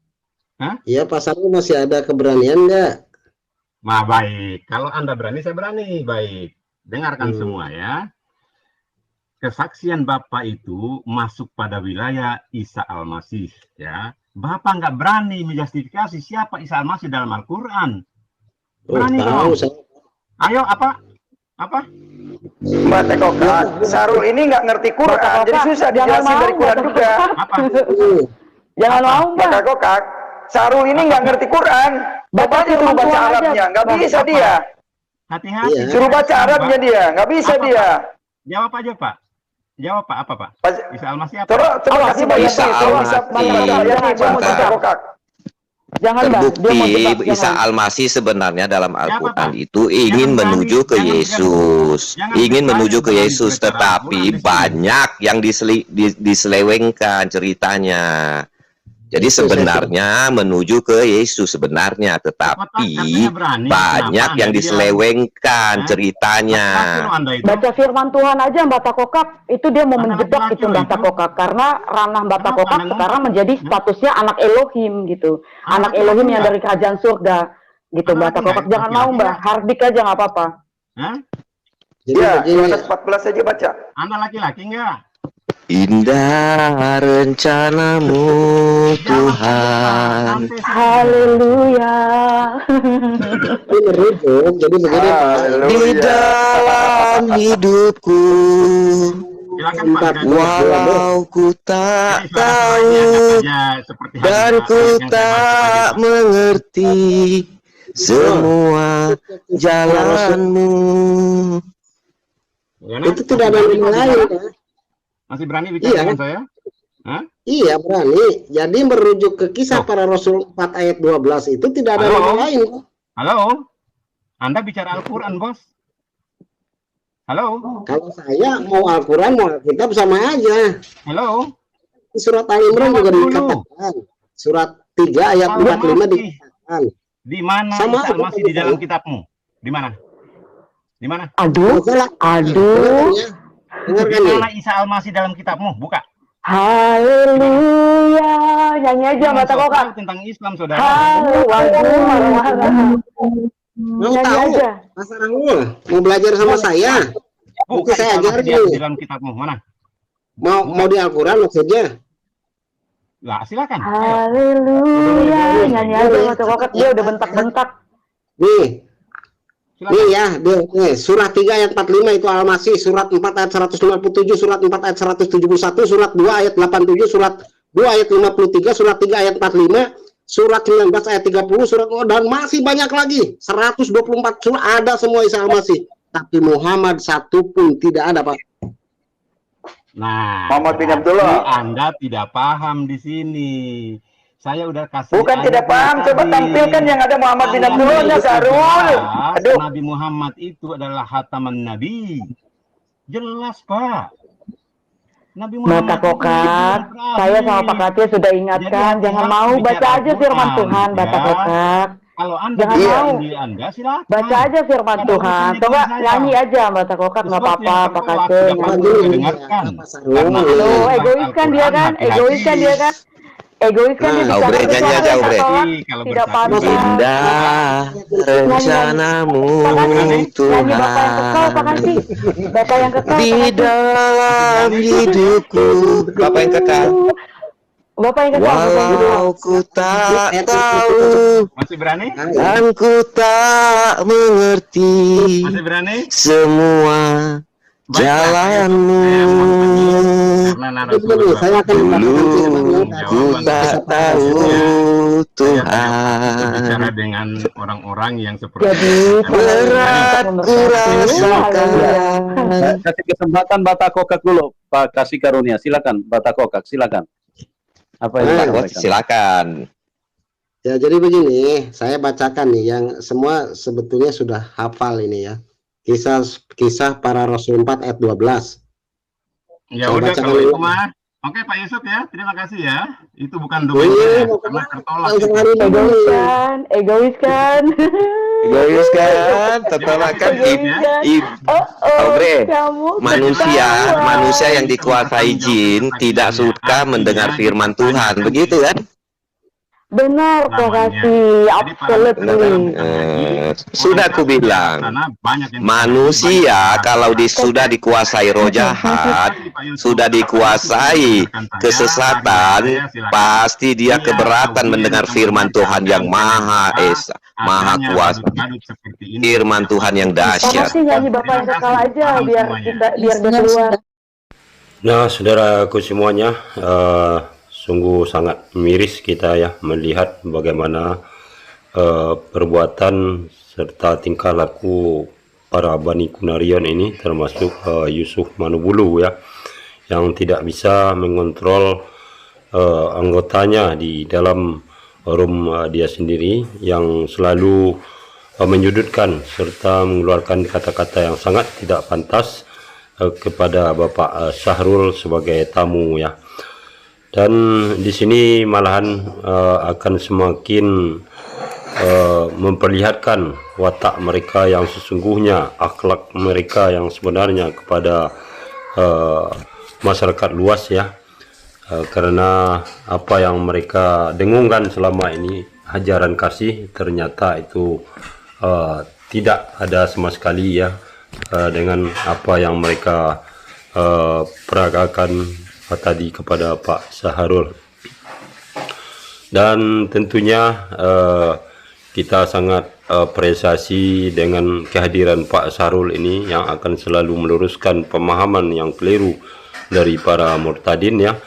Iya Pak Syahrul masih ada keberanian nggak? Baik, kalau Anda berani, saya berani. Baik, dengarkan semua ya. Kesaksian Bapak itu masuk pada wilayah Isa Al-Masih ya. Bapak nggak berani menjustifikasi siapa Isa Al-Masih dalam Al-Quran. Berani dong. Ayo apa? Mbak Tekokak, Syahrul ini nggak ngerti Quran, jadi susah dijelasin dari Quran juga. Apa? Jangan mau Mbak Tekokak, Syahrul ini nggak ngerti Quran. Bapak suruh baca Arabnya, nggak bisa dia. Hati-hati. Suruh baca Arabnya dia, nggak bisa dia. Jawab aja Pak. Jawab Pak, apa Pak? Isa Al-Masih apa? Terus kasih banyak Terbukti Isa Al-Masih sebenarnya dalam Al-Quran itu ingin menuju ke Yesus, tetapi banyak yang diselewengkan ceritanya. Jadi sebenarnya menuju ke Yesus sebenarnya, tetapi banyak yang diselewengkan ceritanya. Baca firman Tuhan aja Mbak Takokak, itu dia mau menjebak itu Mbak Takokak, karena ranah Mbak Takokak sekarang menjadi statusnya anak Elohim gitu, anak Elohim yang dari kerajaan surga gitu Mbak Takokak. Jangan mau Mbak, hardik aja nggak apa-apa. Iya, 14 aja baca. Anda laki-laki nggak? Indah rencanamu Tuhan. Haleluya. Jadi begini Pak. Di dalam hidupku, walau ku tak tahu dan ku tak mengerti semua jalanmu. Itu tidak ada yang lain kan? Masih berani bicara dengan saya? Iya berani. Jadi merujuk ke kisah para Rasul 4 ayat 12 itu tidak ada nama lain. Halo, Anda bicara Al-Quran, bos. Halo. Kalau saya mau Al-Quran mau Alkitab sama aja. Halo. Di surat Al-Imran juga dikatakan. Surat 3 ayat 45 dikatakan. Di mana Isa Al-Masih di dalam kitabmu? Di mana? Di mana? Aduh. Di mana Isa Al-Masih dalam kitabmu? Buka. Haleluya, nyanyi aja Batak Kokak tentang Islam, saudara. Mau tahu, Mas Rahul mau belajar sama saya? Bukan saya ajarin di dalam kitabmu mana? Mau di Al-Quran maksudnya? Lah silakan. Haleluya, nyanyi aja Batak Kokak, dia udah bentak-bentak. Nih ya, surah 3 ayat 45 itu Al-Masih, surat 4 ayat 157, surat 4 ayat 171, surat 2 ayat 87, surat 2 ayat 53, surat 3 ayat 45, surat 19 ayat 30, surat dan masih banyak lagi, 124 surah ada semua Isa Al-Masih. Tapi Muhammad satu pun tidak ada, Pak. Nah, Muhammad bin Abdullah, Anda tidak paham di sini. Saya udah kasih. Bukan tidak paham, coba tampilkan yang ada Muhammad bin Abdullah, Sarul. Aduh. Nabi Muhammad itu adalah khataman Nabi. Jelas, Pak. Nabi Muhammad. Batak Kokak, saya sama Pak Katia sudah ingatkan, jangan mau baca aja firman Tuhan, Batak Kokak. Kalau Anda jangan mau. Anda silakan. Baca aja firman Tuhan. Coba nyanyi aja Batak Kokak, nggak apa-apa, Pak Katia nyanyi. Loh, egois kan dia kan? Egois kan dia kan? Egois kan dia bicara tidak pantas. Indah rencanamu Tuhan Bapak yang kekal di dalam hidupku. Bapak yang kekal. Walau ku tak tahu, masih berani? Dan ku tak mengerti semua jalanmu. Saya akan ku tak tahu Tuhan. Bicara dengan orang-orang yang seperti berat ku rasakan. Kasih kesempatan Batak Kokak dulu, Pak Kasih Karunia. Silakan Batak Kokak, silakan. Apa yang silakan. Ya jadi begini, saya bacakan nih yang semua sebetulnya sudah hafal ini ya. Kisah para Rasul 4 ayat 12. Ya udah kalau itu mah. Oke Pak Yusuf ya, terima kasih ya. Itu bukan domainnya, karena tertolak. Egois kan. Tertolakkan manusia yang dikuasai jin tidak suka mendengar firman Tuhan, begitu kan? Benar, kok kasih absolutely. Sudah aku bilang, manusia kalau sudah dikuasai roh jahat, sudah dikuasai kesesatan, pasti dia keberatan mendengar firman Tuhan yang Maha Esa, Maha Kuasa, firman Tuhan yang dahsyat. Pasti nyanyi Bapak yang kekal aja biar keluar. Nah, saudaraku semuanya, sungguh sangat miris kita ya melihat bagaimana perbuatan serta tingkah laku para Bani Kunarian ini, termasuk Yusuf Manubulu ya, yang tidak bisa mengontrol anggotanya di dalam room dia sendiri, yang selalu menyudutkan serta mengeluarkan kata-kata yang sangat tidak pantas kepada Bapak Syahrul sebagai tamu ya. Dan di sini malahan akan semakin memperlihatkan watak mereka yang sesungguhnya, akhlak mereka yang sebenarnya kepada masyarakat luas ya. Karena apa yang mereka dengungkan selama ini, ajaran kasih, ternyata itu tidak ada sama sekali ya dengan apa yang mereka peragakan tadi kepada Pak Syahrul. Dan tentunya kita sangat apresiasi dengan kehadiran Pak Syahrul ini yang akan selalu meluruskan pemahaman yang keliru dari para murtadin ya.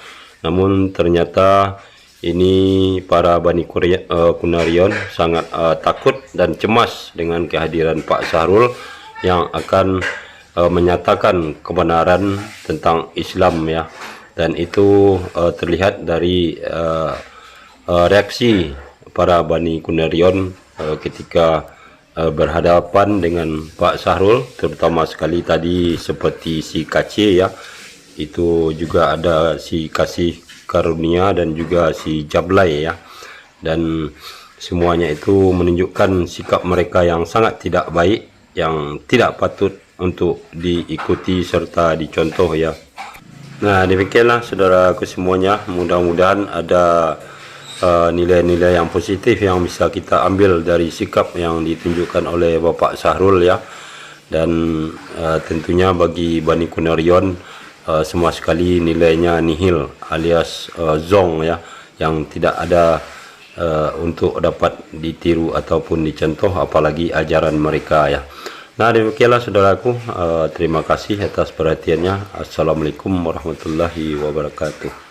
Namun ternyata ini para Bani Kunarian sangat takut dan cemas dengan kehadiran Pak Syahrul yang akan menyatakan kebenaran tentang Islam ya. dan itu terlihat dari reaksi para Bani Kunarion ketika berhadapan dengan Pak Sahrul, terutama sekali tadi seperti si Kace ya, itu juga ada si Kasih Karunia dan juga si Jablay ya, dan semuanya itu menunjukkan sikap mereka yang sangat tidak baik, yang tidak patut untuk diikuti serta dicontoh ya. Nah, demikianlah saudaraku semuanya, mudah-mudahan ada nilai-nilai yang positif yang bisa kita ambil dari sikap yang ditunjukkan oleh Bapak Sahrul ya. Dan tentunya bagi Bani Kunarion semua sekali nilainya nihil alias zong ya, yang tidak ada untuk dapat ditiru ataupun dicontoh, apalagi ajaran mereka ya. Nah, demikianlah saudaraku, terima kasih atas perhatiannya. Assalamualaikum warahmatullahi wabarakatuh.